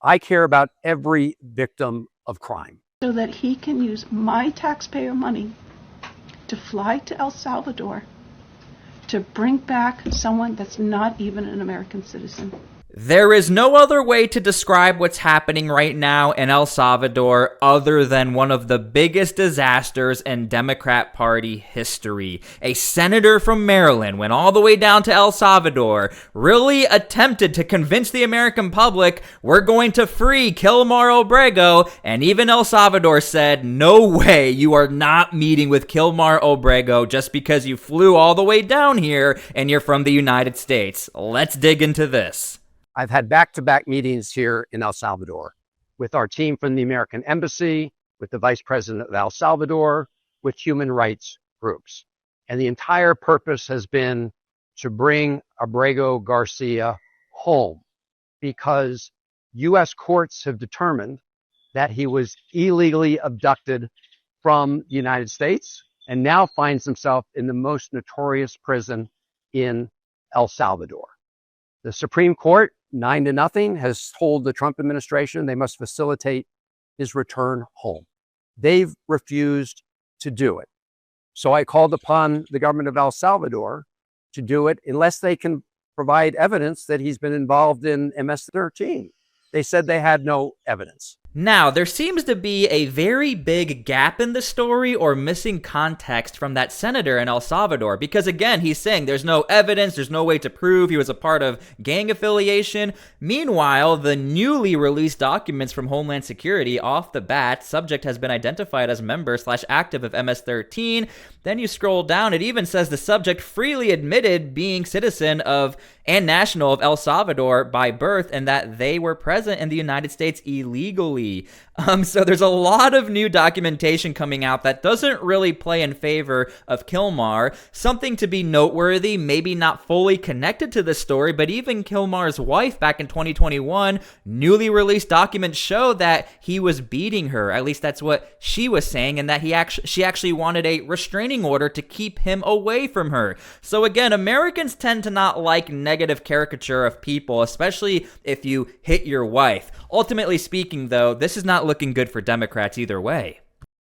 I care about every victim of crime. So that he can use my taxpayer money to fly to El Salvador to bring back someone that's not even an American citizen. There is no other way to describe what's happening right now in El Salvador other than one of the biggest disasters in Democrat Party history. A senator from Maryland went all the way down to El Salvador, really attempted to convince the American public we're going to free Kilmar Obrego, and even El Salvador said, no way, you are not meeting with Kilmar Obrego just because you flew all the way down here and you're from the United States. Let's dig into this. I've had back-to-back meetings here in El Salvador with our team from the American Embassy, with the Vice President of El Salvador, with human rights groups. And the entire purpose has been to bring Abrego Garcia home because U.S. courts have determined that he was illegally abducted from the United States and now finds himself in the most notorious prison in El Salvador. The Supreme Court, 9-0, has told the Trump administration they must facilitate his return home. They've refused to do it. So I called upon the government of El Salvador to do it unless they can provide evidence that he's been involved in MS-13. They said they had no evidence. Now, there seems to be a very big gap in the story or missing context from that senator in El Salvador because, again, he's saying there's no evidence, there's no way to prove he was a part of gang affiliation. Meanwhile, the newly released documents from Homeland Security, off the bat, subject has been identified as member/active of MS-13. Then you scroll down, it even says the subject freely admitted being citizen of and national of El Salvador by birth and that they were present in the United States illegally. So there's a lot of new documentation coming out that doesn't really play in favor of Kilmar. Something to be noteworthy, maybe not fully connected to this story, but even Kilmar's wife back in 2021, newly released documents show that he was beating her. At least that's what she was saying, and that she actually wanted a restraining order to keep him away from her. So again, Americans tend to not like negative caricature of people, especially if you hit your wife. Ultimately speaking, though, this is not looking good for Democrats either way.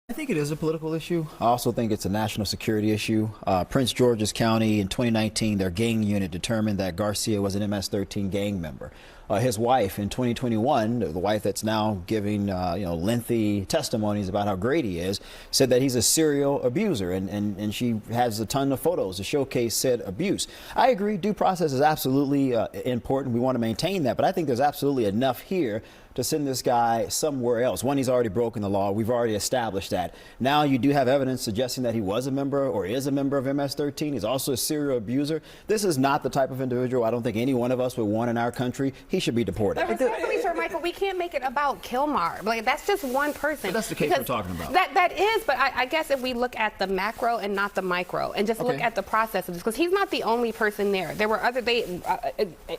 I think it is a political issue. I also think it's a national security issue. Prince George's County in 2019, their gang unit determined that Garcia was an MS-13 gang member. His wife in 2021, the wife that's now giving lengthy testimonies about how great he is, said that he's a serial abuser, and she has a ton of photos to showcase said abuse. I agree, due process is absolutely important. We want to maintain that, but I think there's absolutely enough here to send this guy somewhere else. One, he's already broken the law. We've already established that. Now you do have evidence suggesting that he was a member or is a member of MS-13. He's also a serial abuser. This is not the type of individual I don't think any one of us would want in our country. He should be deported. Respectfully, Sir Michael, we can't make it about Kilmar. Like, that's just one person. But that's the case we're talking about. That is, but I guess if we look at the macro and not the micro and just look at the processes, because he's not the only person there. There were they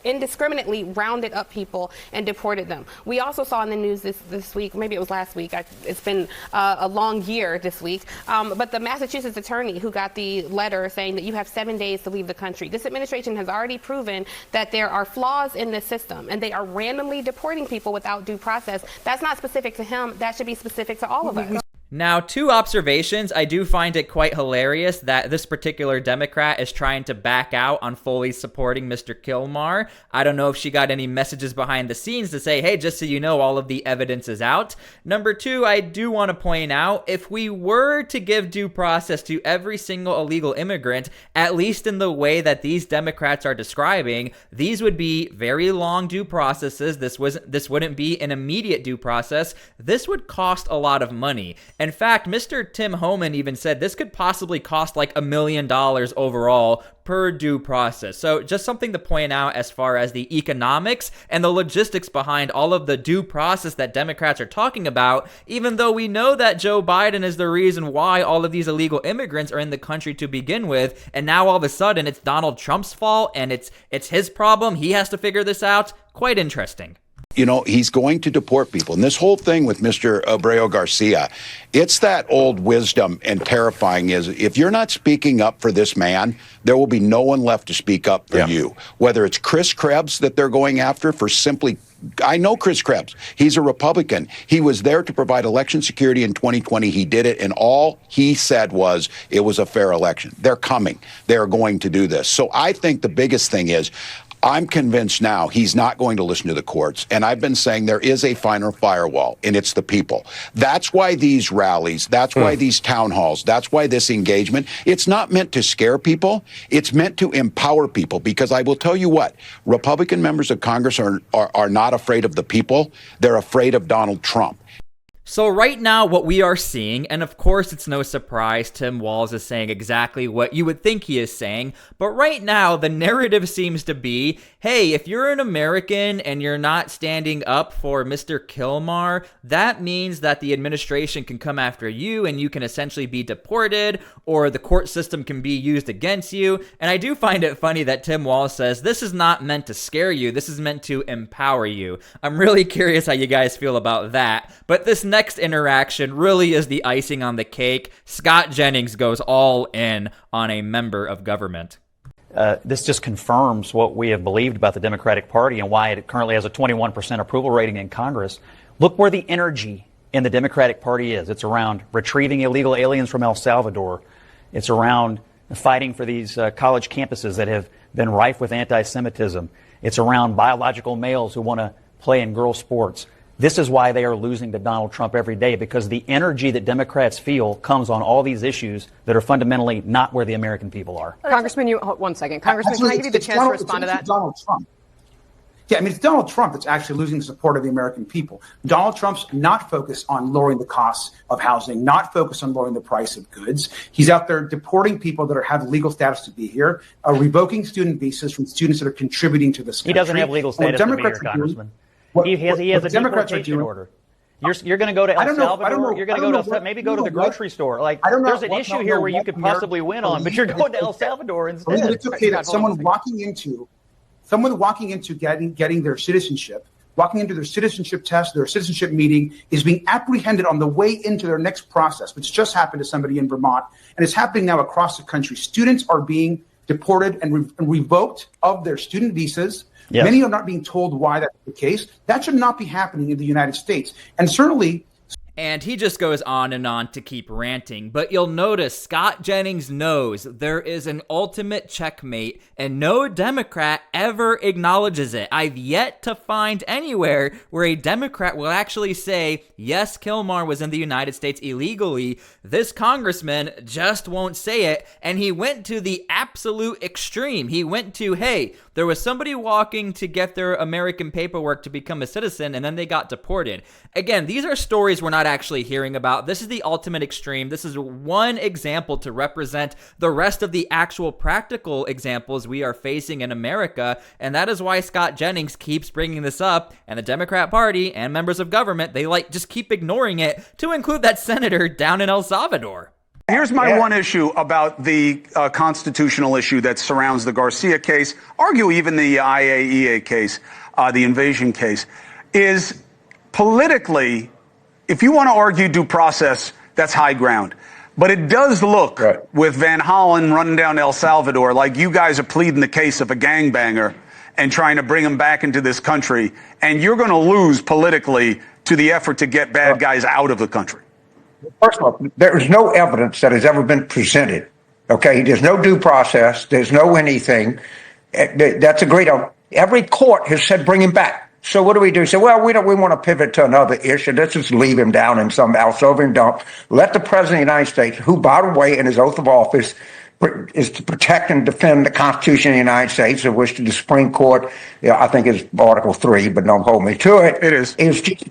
indiscriminately rounded up people and deported them. We also saw in the news this week, maybe it was last week, it's been a long year this week, but the Massachusetts attorney who got the letter saying that you have 7 days to leave the country. This administration has already proven that there are flaws in the system and they are randomly deporting people without due process. That's not specific to him. That should be specific to all of us. Now, two observations. I do find it quite hilarious that this particular Democrat is trying to back out on fully supporting Mr. Kilmar. I don't know if she got any messages behind the scenes to say, hey, just so you know, all of the evidence is out. Number two, I do want to point out, if we were to give due process to every single illegal immigrant, at least in the way that these Democrats are describing, these would be very long due processes. This wouldn't be an immediate due process. This would cost a lot of money. In fact, Mr. Tim Homan even said this could possibly cost like $1 million overall per due process. So just something to point out as far as the economics and the logistics behind all of the due process that Democrats are talking about, even though we know that Joe Biden is the reason why all of these illegal immigrants are in the country to begin with, and now all of a sudden it's Donald Trump's fault and it's his problem. He has to figure this out. Quite interesting. You know, he's going to deport people. And this whole thing with Mr. Abreu Garcia, it's that old wisdom and terrifying is if you're not speaking up for this man, there will be no one left to speak up for you. Whether it's Chris Krebs that they're going after for simply, I know Chris Krebs. He's a Republican. He was there to provide election security in 2020. He did it. And all he said was it was a fair election. They're coming. They're going to do this. So I think the biggest thing is, I'm convinced now he's not going to listen to the courts. And I've been saying there is a finer firewall, and it's the people. That's why these rallies, that's why these town halls, that's why this engagement, it's not meant to scare people. It's meant to empower people, because I will tell you what, Republican members of Congress are not afraid of the people. They're afraid of Donald Trump. So right now, what we are seeing, and of course it's no surprise Tim Walz is saying exactly what you would think he is saying, but right now the narrative seems to be, hey, if you're an American and you're not standing up for Mr. Kilmar, that means that the administration can come after you and you can essentially be deported, or the court system can be used against you. And I do find it funny that Tim Walz says, this is not meant to scare you, this is meant to empower you. I'm really curious how you guys feel about that, but this next interaction really is the icing on the cake. Scott Jennings goes all in on a member of government. This just confirms what we have believed about the Democratic Party and why it currently has a 21% approval rating in Congress. Look where the energy in the Democratic Party is. It's around retrieving illegal aliens from El Salvador. It's around fighting for these college campuses that have been rife with anti-Semitism. It's around biological males who want to play in girls' sports. This is why they are losing to Donald Trump every day, because the energy that Democrats feel comes on all these issues that are fundamentally not where the American people are. Congressman, one second. Congressman, can I give you the chance to respond to that? Donald Trump. Yeah, I mean, it's Donald Trump that's actually losing the support of the American people. Donald Trump's not focused on lowering the costs of housing, not focused on lowering the price of goods. He's out there deporting people that have legal status to be here, revoking student visas from students that are contributing to this country. He doesn't have legal status to be here, Congressman. He has a deportation order. You're going to go to El Salvador. You're going to go maybe go to the grocery store. Like, there's an issue here where you could possibly win on, but you're going to El Salvador instead. It's okay that someone walking into getting their citizenship, walking into their citizenship test, their citizenship meeting, is being apprehended on the way into their next process, which just happened to somebody in Vermont, and it's happening now across the country. Students are being deported and revoked of their student visas. Yes. Many are not being told why that's the case. That should not be happening in the United States. And certainly... And he just goes on and on to keep ranting. But you'll notice Scott Jennings knows there is an ultimate checkmate, and no Democrat ever acknowledges it. I've yet to find anywhere where a Democrat will actually say, yes, Kilmar was in the United States illegally. This congressman just won't say it. And he went to the absolute extreme. He went to, hey, there was somebody walking to get their American paperwork to become a citizen, and then they got deported. Again, these are stories we're not actually hearing about. This is the ultimate extreme. This is one example to represent the rest of the actual practical examples we are facing in America, and that is why Scott Jennings keeps bringing this up, and the Democrat Party and members of government, they just keep ignoring it, to include that senator down in El Salvador. Here's my one issue about the constitutional issue that surrounds the Garcia case, argue even the IAEA case, the invasion case, is politically, if you want to argue due process, that's high ground. But it does look, with Van Hollen running down El Salvador, like you guys are pleading the case of a gangbanger and trying to bring him back into this country, and you're going to lose politically to the effort to get bad guys out of the country. First of all, there is no evidence that has ever been presented. Okay, there's no due process. There's no anything. That's a great. Every court has said bring him back. So what do we do? Say, well, we want to pivot to another issue. Let's just leave him down in some El Salvador dump. Let the president of the United States, who, by the way, in his oath of office, is to protect and defend the Constitution of the United States, of which the Supreme Court, I think is Article 3, but don't hold me to it. It is just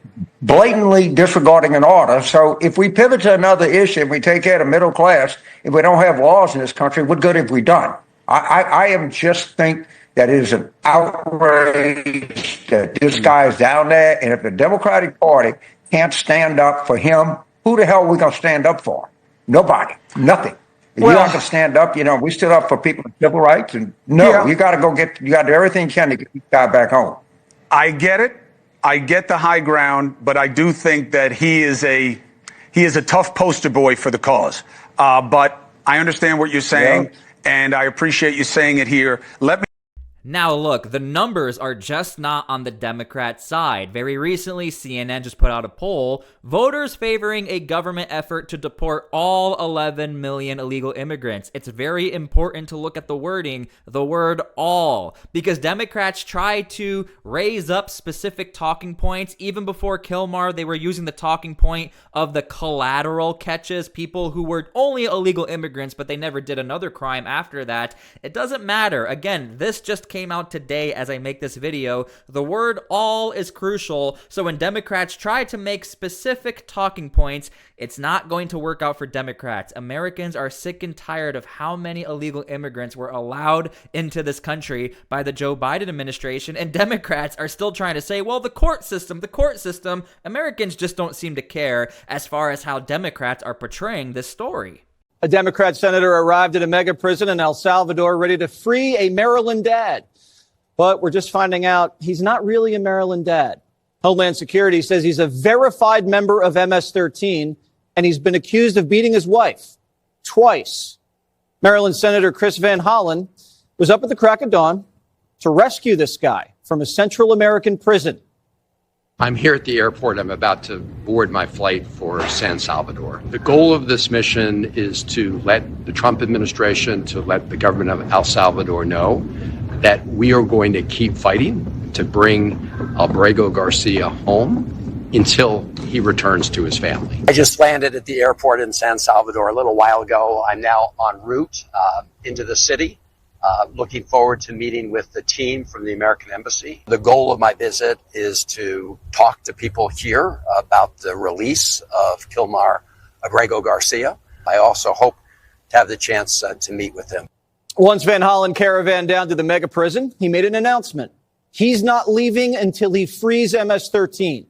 blatantly disregarding an order. So if we pivot to another issue and we take care of the middle class, if we don't have laws in this country, what good have we done? I am just think that it is an outrage that this guy is down there. And if the Democratic Party can't stand up for him, who the hell are we going to stand up for? Nobody. Nothing. If you have to stand up, we stood up for people with civil rights. And you got to go you got to do everything you can to get this guy back home. I get it. I get the high ground, but I do think that he is a tough poster boy for the cause. But I understand what you're saying, and I appreciate you saying it here. Now look, the numbers are just not on the Democrat side. Very recently, CNN just put out a poll, voters favoring a government effort to deport all 11 million illegal immigrants. It's very important to look at the wording, the word all, because Democrats try to raise up specific talking points. Even before Kilmar, they were using the talking point of the collateral catches, people who were only illegal immigrants, but they never did another crime after that. It doesn't matter. Again, this just came out today as I make this video. The word all is crucial, so when Democrats try to make specific talking points, it's not going to work out for Democrats. Americans are sick and tired of how many illegal immigrants were allowed into this country by the Joe Biden administration, and Democrats are still trying to say, well, the court system. Americans just don't seem to care as far as how Democrats are portraying this story. A Democrat senator arrived at a mega prison in El Salvador ready to free a Maryland dad. But we're just finding out he's not really a Maryland dad. Homeland Security says he's a verified member of MS-13, and he's been accused of beating his wife twice. Maryland Senator Chris Van Hollen was up at the crack of dawn to rescue this guy from a Central American prison. I'm here at the airport. I'm about to board my flight for San Salvador. The goal of this mission is to let the Trump administration, to let the government of El Salvador know that we are going to keep fighting to bring Abrego Garcia home until he returns to his family. I just landed at the airport in San Salvador a little while ago. I'm now en route into the city. Looking forward to meeting with the team from the American Embassy. The goal of my visit is to talk to people here about the release of Kilmar Abrego Garcia. I also hope to have the chance to meet with him. Once Van Hollen caravaned down to the mega prison, he made an announcement. He's not leaving until he frees MS-13.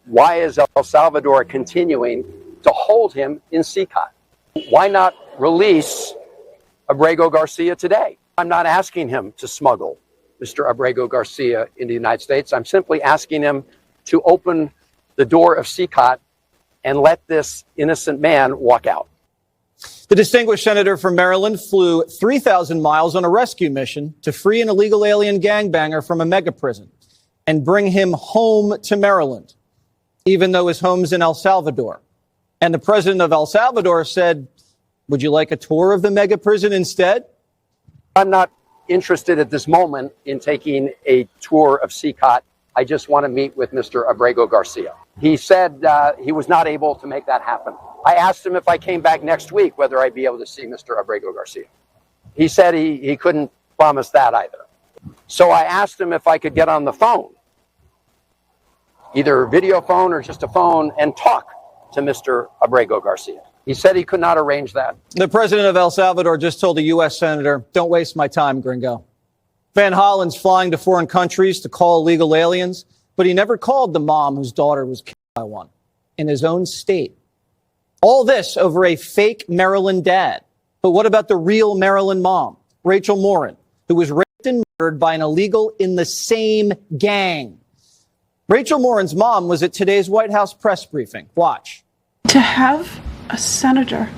Why is El Salvador continuing to hold him in CCOT? Why not release Abrego Garcia today? I'm not asking him to smuggle Mr. Abrego Garcia into the United States. I'm simply asking him to open the door of CCOT and let this innocent man walk out. The distinguished senator from Maryland flew 3,000 miles on a rescue mission to free an illegal alien gangbanger from a mega prison and bring him home to Maryland, even though his home's in El Salvador. And the president of El Salvador said, would you like a tour of the mega prison instead? I'm not interested at this moment in taking a tour of CCOT. I just want to meet with Mr. Abrego Garcia. He said he was not able to make that happen. I asked him if I came back next week, whether I'd be able to see Mr. Abrego Garcia. He said he couldn't promise that either. So I asked him if I could get on the phone, either video phone or just a phone, and talk to Mr. Abrego Garcia. He said he could not arrange that. The president of El Salvador just told a U.S. senator, don't waste my time, gringo. Van Hollen's flying to foreign countries to call illegal aliens, but he never called the mom whose daughter was killed by one in his own state. All this over a fake Maryland dad. But what about the real Maryland mom, Rachel Morin, who was raped and murdered by an illegal in the same gang? Rachel Morin's mom was at today's White House press briefing. Watch. To have a senator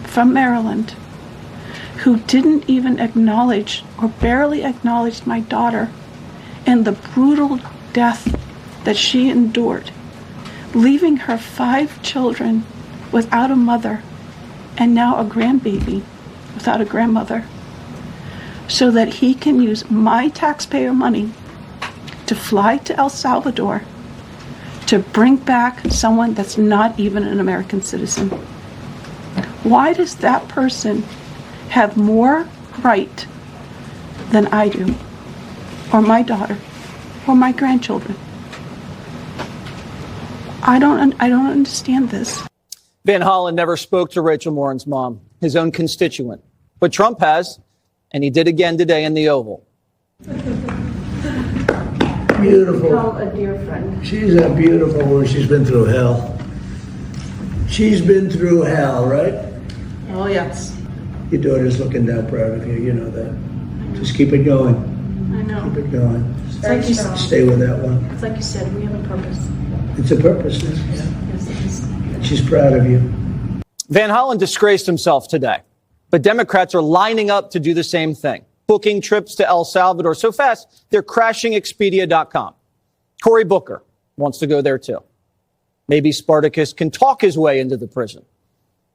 from Maryland who didn't even acknowledge or barely acknowledged my daughter and the brutal death that she endured, leaving her 5 children without a mother and now a grandbaby without a grandmother, so that he can use my taxpayer money to fly to El Salvador to bring back someone that's not even an American citizen. Why does that person have more right than I do, or my daughter, or my grandchildren? I don't understand this. Van Hollen never spoke to Rachel Morin's mom, his own constituent. But Trump has, and he did again today in the Oval. Beautiful. A dear friend. She's a beautiful woman. She's been through hell. She's been through hell, right? Oh, yes. Your daughter's looking down proud of you. You know that. Just keep it going. I know. Keep it going. Like you said, stay with that one. It's like you said, we have a purpose. It's a purpose. Yeah. Yes, it is. And she's proud of you. Van Hollen disgraced himself today, but Democrats are lining up to do the same thing, booking trips to El Salvador so fast they're crashing Expedia.com. Cory Booker wants to go there too. Maybe Spartacus can talk his way into the prison.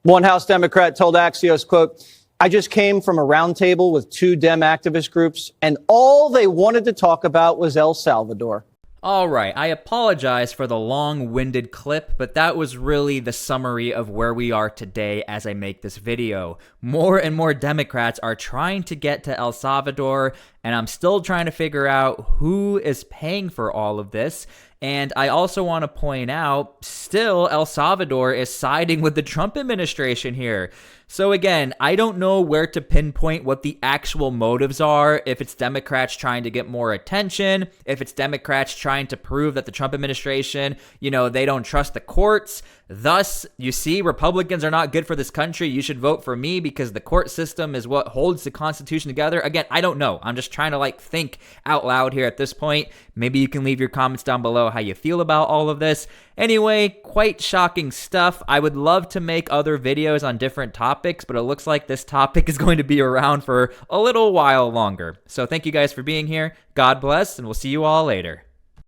One House Democrat told Axios, quote, "I just came from a roundtable with 2 Dem activist groups, and all they wanted to talk about was El Salvador." All right, I apologize for the long-winded clip, but that was really the summary of where we are today as I make this video. More and more Democrats are trying to get to El Salvador, and I'm still trying to figure out who is paying for all of this. And I also want to point out, still, El Salvador is siding with the Trump administration here. So again, I don't know where to pinpoint what the actual motives are, if it's Democrats trying to get more attention, if it's Democrats trying to prove that the Trump administration, they don't trust the courts. Thus, you see, Republicans are not good for this country. You should vote for me because the court system is what holds the Constitution together. Again, I don't know. I'm just trying to think out loud here at this point. Maybe you can leave your comments down below how you feel about all of this. Anyway, quite shocking stuff. I would love to make other videos on different topics, but it looks like this topic is going to be around for a little while longer. So thank you guys for being here. God bless, and we'll see you all later.